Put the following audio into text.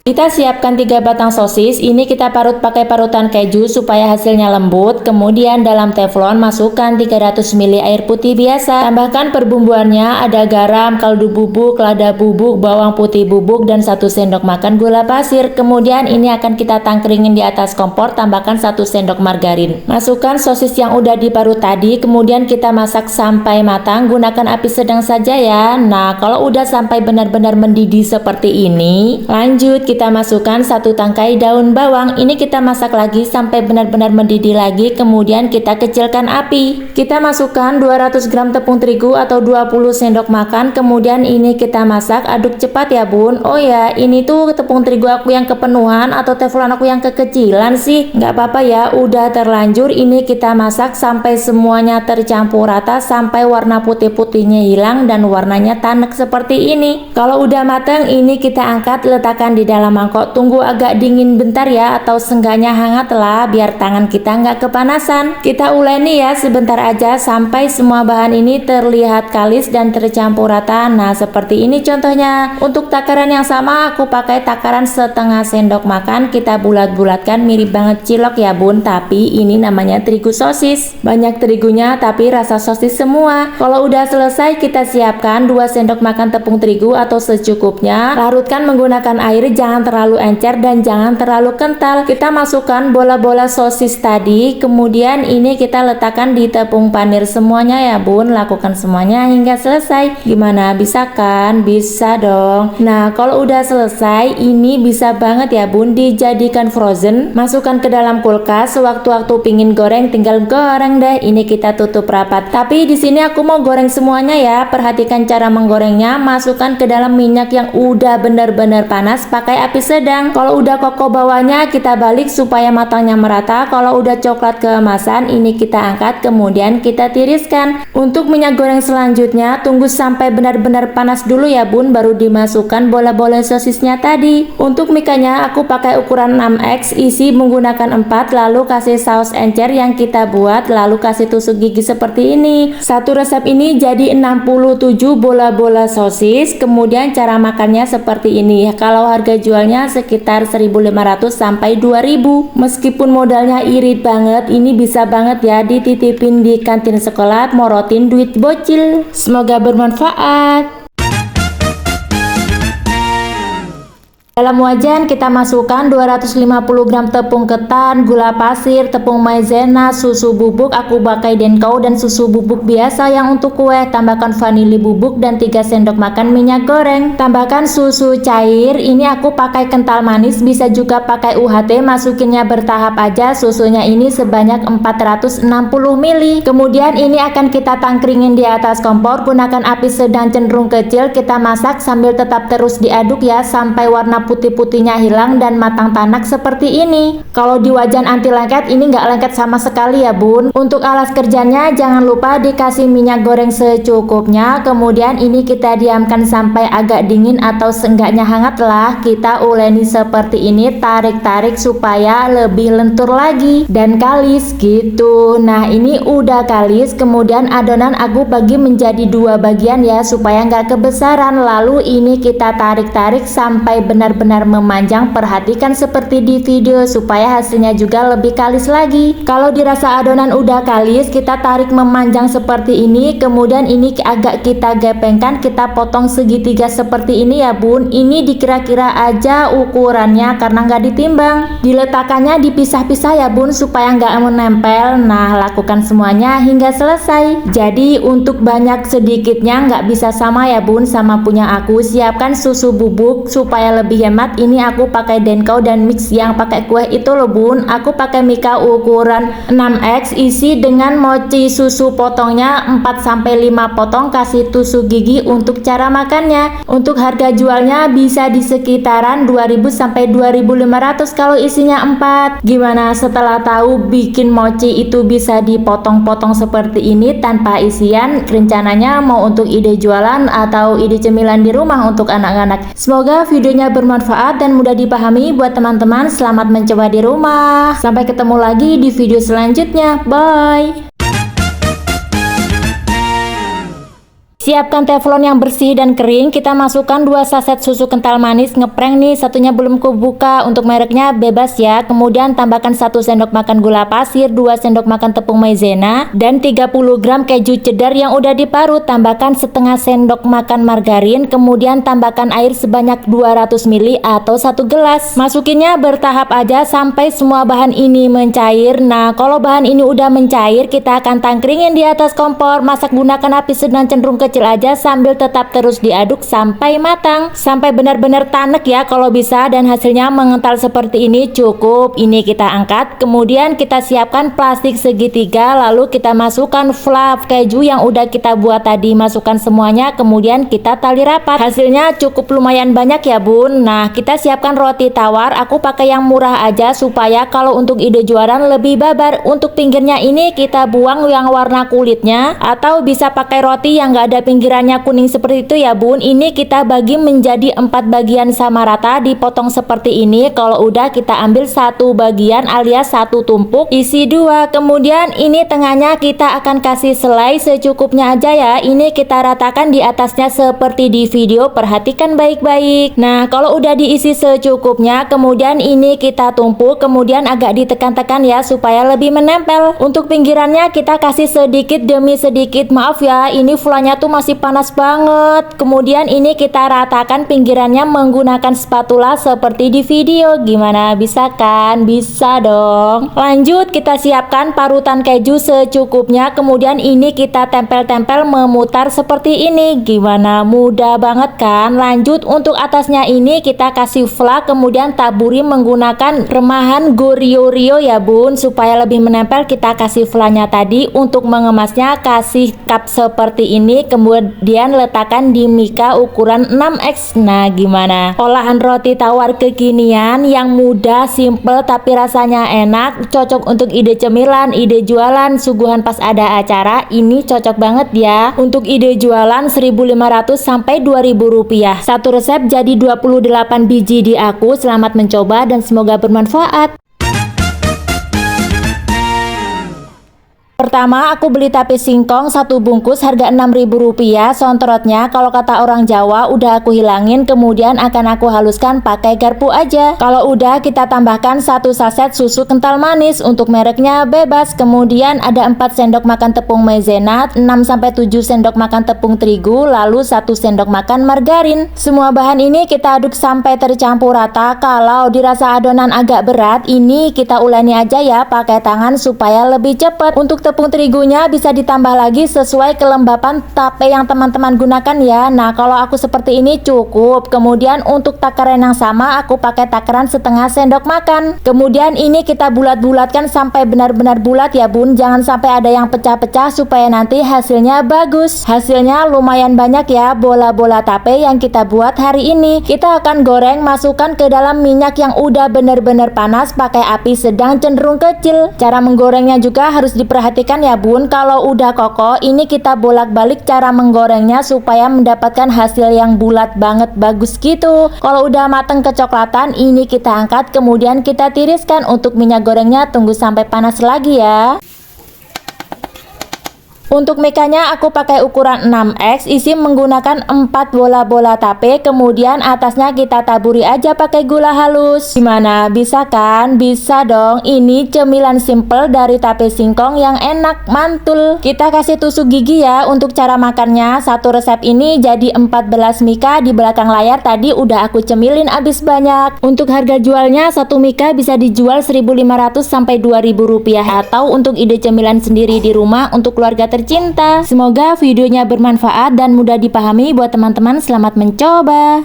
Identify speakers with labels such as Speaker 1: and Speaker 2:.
Speaker 1: Kita siapkan 3 batang sosis, ini kita parut pakai parutan keju supaya hasilnya lembut. Kemudian dalam teflon masukkan 300 ml air putih biasa. Tambahkan perbumbuannya, ada garam, kaldu bubuk, lada bubuk, bawang putih bubuk, dan 1 sendok makan gula pasir. Kemudian ini akan kita tangkringin di atas kompor, tambahkan 1 sendok margarin. Masukkan sosis yang udah diparut tadi, kemudian kita masak sampai matang, gunakan api sedang saja ya. Nah, kalau udah sampai benar-benar mendidih seperti ini, lanjut kita masukkan 1 tangkai daun bawang. Ini kita masak lagi sampai benar-benar mendidih lagi, kemudian kita kecilkan api. Kita masukkan 200 gram tepung terigu atau 20 sendok makan, kemudian ini kita masak, aduk cepat ya bun. Oh ya, ini tuh tepung terigu aku yang kepenuhan atau teflon aku yang kekecilan sih, nggak apa-apa ya, udah terlanjur. Ini kita masak sampai semuanya tercampur rata, sampai warna putih-putihnya hilang dan warnanya tanek seperti ini. Kalau udah matang, ini kita angkat, letakkan di dalam mangkok, tunggu agak dingin bentar ya, atau seenggaknya hangat lah biar tangan kita nggak kepanasan. Kita uleni ya sebentar aja sampai semua bahan ini terlihat kalis dan tercampur rata. Nah, seperti ini contohnya. Untuk takaran yang sama aku pakai takaran setengah sendok makan, kita bulat-bulatkan mirip banget cilok ya bun, tapi ini namanya terigu sosis. Banyak terigunya tapi rasa sosis semua. Kalau udah selesai, kita siapkan 2 sendok makan tepung terigu atau secukupnya. Larutkan menggunakan air, jangan terlalu encer dan jangan terlalu kental. Kita masukkan bola-bola sosis tadi, kemudian ini kita letakkan di tepung panir semuanya ya bun. Lakukan semuanya hingga selesai. Gimana, bisa kan? Bisa dong. Nah, kalau udah selesai, ini bisa banget ya bun dijadikan frozen. Masukkan ke dalam kulkas, sewaktu-waktu pingin goreng tinggal goreng deh. Ini kita tutup rapat. Tapi di sini aku mau goreng semuanya ya. Perhatikan cara menggorengnya. Masukkan ke dalam minyak yang udah benar-benar panas, pakai api sedang. Kalau udah kokoh bawahnya, kita balik supaya matangnya merata. Kalau udah coklat keemasan, ini kita angkat, kemudian kita tiriskan. Untuk minyak goreng selanjutnya, tunggu sampai benar-benar panas dulu ya bun, baru dimasukkan bola-bola sosisnya tadi. Untuk mikanya aku pakai ukuran 6x, isi menggunakan 4, lalu kasih saus encer yang kita buat, lalu kasih tusuk gigi seperti ini. Satu resep ini jadi 67 bola-bola sosis. Kemudian cara makannya seperti ini. Kalau harga jualnya sekitar 1.500 sampai 2.000. Meskipun modalnya irit banget, ini bisa banget ya dititipin di kantin sekolah, morotin duit bocil. Semoga bermanfaat. Dalam wajan kita masukkan 250 gram tepung ketan, gula pasir, tepung maizena, susu bubuk, aku pakai Denko dan susu bubuk biasa yang untuk kue. Tambahkan vanili bubuk dan 3 sendok makan minyak goreng. Tambahkan susu cair, ini aku pakai kental manis, bisa juga pakai UHT, masukinnya bertahap aja. Susunya ini sebanyak 460 ml. Kemudian ini akan kita tangkringin di atas kompor, gunakan api sedang cenderung kecil. Kita masak sambil tetap terus diaduk ya, sampai warna putih-putihnya hilang dan matang tanak seperti ini. Kalau di wajan anti lengket, ini nggak lengket sama sekali ya bun. Untuk alas kerjanya jangan lupa dikasih minyak goreng secukupnya. Kemudian ini kita diamkan sampai agak dingin atau seenggaknya hangat lah. Kita uleni seperti ini, tarik-tarik supaya lebih lentur lagi dan kalis gitu. Nah, ini udah kalis. Kemudian adonan aku bagi menjadi 2 bagian ya supaya nggak kebesaran. Lalu ini kita tarik-tarik sampai benar-benar memanjang. Perhatikan seperti di video supaya hasilnya juga lebih kalis lagi. Kalau dirasa adonan udah kalis, kita tarik memanjang seperti ini. Kemudian ini agak kita gepengkan, kita potong segitiga seperti ini ya bun. Ini dikira-kira aja ukurannya karena nggak ditimbang. Diletakkannya dipisah-pisah ya bun supaya nggak menempel. Nah, lakukan semuanya hingga selesai. Jadi untuk banyak sedikitnya nggak bisa sama ya bun sama punya aku. Siapkan susu bubuk supaya lebih hemat. Ini aku pakai Denko dan mix yang pakai kue itu loh bun. Aku pakai Mika ukuran 6x, isi dengan mochi susu potongnya 4-5 potong, kasih tusuk gigi. Untuk cara makannya, untuk harga jualnya bisa di sekitaran 2.000 sampai 2.500 kalau isinya 4. Gimana setelah tahu bikin mochi itu bisa dipotong-potong seperti ini tanpa isian? Rencananya mau untuk ide jualan atau ide cemilan di rumah untuk anak-anak. Semoga videonya bermanfaat dan mudah dipahami buat teman-teman. Selamat mencoba di rumah. Sampai ketemu lagi di video selanjutnya. Bye. Siapkan teflon yang bersih dan kering. Kita masukkan 2 saset susu kental manis ngeprank nih, satunya belum kubuka. Untuk mereknya bebas ya. Kemudian tambahkan 1 sendok makan gula pasir, 2 sendok makan tepung maizena, dan 30 gram keju cheddar yang udah diparut. Tambahkan setengah sendok makan margarin. Kemudian tambahkan air sebanyak 200 ml atau 1 gelas. Masukinnya bertahap aja sampai semua bahan ini mencair. Nah, kalau bahan ini udah mencair, kita akan tangkringin di atas kompor. Masak gunakan api sedang cenderung kecil aja sambil tetap terus diaduk sampai matang, sampai benar-benar tanek ya kalau bisa, dan hasilnya mengental seperti ini cukup. Ini kita angkat, kemudian kita siapkan plastik segitiga, lalu kita masukkan fluff keju yang udah kita buat tadi, masukkan semuanya, kemudian kita tali rapat. Hasilnya cukup lumayan banyak ya bun. Nah, kita siapkan roti tawar, aku pakai yang murah aja supaya kalau untuk ide jualan lebih babar. Untuk pinggirnya ini kita buang yang warna kulitnya, atau bisa pakai roti yang gak ada pinggirannya kuning seperti itu ya bun. Ini kita bagi menjadi 4 bagian sama rata, dipotong seperti ini. Kalau udah kita ambil 1 bagian alias 1 tumpuk, isi 2. Kemudian ini tengahnya kita akan kasih selai secukupnya aja ya. Ini kita ratakan di atasnya seperti di video, perhatikan baik-baik. Nah, kalau udah diisi secukupnya, kemudian ini kita tumpuk, kemudian agak ditekan-tekan ya supaya lebih menempel. Untuk pinggirannya kita kasih sedikit demi sedikit. Maaf ya, ini fulanya tuh masih panas banget. Kemudian ini kita ratakan pinggirannya menggunakan spatula seperti di video. Gimana, bisa kan? Bisa dong. Lanjut kita siapkan parutan keju secukupnya. Kemudian ini kita tempel-tempel memutar seperti ini. Gimana, mudah banget kan? Lanjut untuk atasnya ini kita kasih flak, kemudian taburi menggunakan remahan Goryeo ya bun, supaya lebih menempel. Kita kasih flaknya tadi. Untuk mengemasnya kasih cup seperti ini, kemudian letakkan di mika ukuran 6x. Nah, gimana? Olahan roti tawar kekinian yang mudah, simple tapi rasanya enak, cocok untuk ide cemilan, ide jualan, suguhan pas ada acara. Ini cocok banget ya. Untuk ide jualan 1.500 sampai 2.000 rupiah. Satu resep jadi 28 biji di aku. Selamat mencoba dan semoga bermanfaat. Pertama, aku beli tape singkong 1 bungkus harga Rp6.000. Sontrotnya kalau kata orang Jawa udah aku hilangin, kemudian akan aku haluskan pakai garpu aja. Kalau udah kita tambahkan 1 saset susu kental manis, untuk mereknya bebas. Kemudian ada 4 sendok makan tepung maizena, 6-7 sendok makan tepung terigu, lalu 1 sendok makan margarin. Semua bahan ini kita aduk sampai tercampur rata. Kalau dirasa adonan agak berat, ini kita uleni aja ya pakai tangan supaya lebih cepat. Untuk tepung terigunya bisa ditambah lagi sesuai kelembapan tape yang teman-teman gunakan ya. Nah, kalau aku seperti ini cukup. Kemudian untuk takaran yang sama aku pakai takaran setengah sendok makan. Kemudian ini kita bulat-bulatkan sampai benar-benar bulat ya bun. Jangan sampai ada yang pecah-pecah supaya nanti hasilnya bagus. Hasilnya lumayan banyak ya bola-bola tape yang kita buat hari ini. Kita akan goreng, masukkan ke dalam minyak yang udah benar-benar panas pakai api sedang cenderung kecil. Cara menggorengnya juga harus diperhatikan ya bun. Kalau udah kokoh, ini kita bolak-balik cara menggorengnya supaya mendapatkan hasil yang bulat banget, bagus gitu. Kalau udah mateng kecoklatan, ini kita angkat, kemudian kita tiriskan. Untuk minyak gorengnya tunggu sampai panas lagi ya. Untuk mikanya aku pakai ukuran 6x, isi menggunakan 4 bola-bola tape, kemudian atasnya kita taburi aja pakai gula halus. Gimana, bisa kan? Bisa dong. Ini cemilan simple dari tape singkong yang enak, mantul. Kita kasih tusuk gigi ya. Untuk cara makannya, satu resep ini jadi 14 mika. Di belakang layar tadi udah aku cemilin abis banyak. Untuk harga jualnya, 1 mika bisa dijual 1.500 sampai 2.000 rupiah, atau untuk ide cemilan sendiri di rumah untuk keluarga tercinta. Semoga videonya bermanfaat dan mudah dipahami buat teman-teman. Selamat mencoba.